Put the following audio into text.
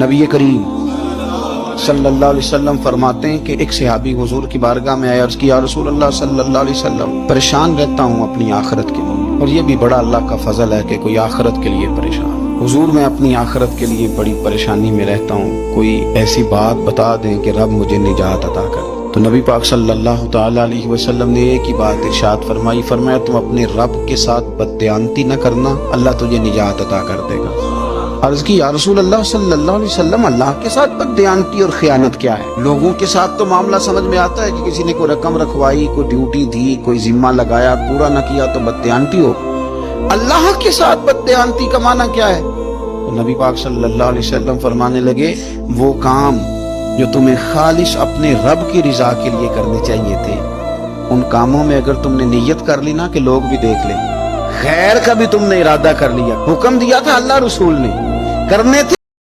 नबी करीम सल्लल्लाहु अलैहि वसल्लम फरमाते हैं कि एक सहाबी हुजूर की बारगाह में आया, अर्ज़ किया, रसूल अल्लाह सल्लल्लाहु अलैहि वसल्लम, परेशान रहता हूँ अपनी आखिरत के लिए, और ये भी बड़ा अल्लाह का फजल है कि कोई आखिरत के लिए परेशान। हुजूर मैं अपनी आखिरत के लिए बड़ी परेशानी में रहता हूँ, कोई ऐसी बात बता दें कि रब मुझे निजात अता करे। तो नबी पाक सल्लल्लाहु ताला अलैहि वसल्लम ने एक ही बात इरशाद फरमाई, फरमाया तुम अपने रब के साथ बददयानती न करना, अल्लाह तुझे निजात अता कर देगा। अर्ज की, या रसूल अल्लाह सल्लल्लाहु अलैहि वसल्लम, अल्लाह के साथ बददयानती और खयानत क्या है? लोगों के साथ तो मामला समझ में आता है कि किसी ने कोई रकम रखवाई, कोई ड्यूटी दी, कोई जिम्मा लगाया, पूरा न किया तो बददयानती हो। अल्लाह के साथ बददयानती का माना क्या है? तो नबी पाक सल्लल्लाहु अलैहि वसल्लम फरमाने लगे, वो काम जो तुम्हें खालिश अपने रब की रिजा के लिए करने चाहिए थे, उन कामों में अगर तुमने नीयत कर ली ना कि लोग भी देख ले, खैर का भी तुमने इरादा कर लिया, हुक्म दिया था अल्लाह रसूल ने, करने थे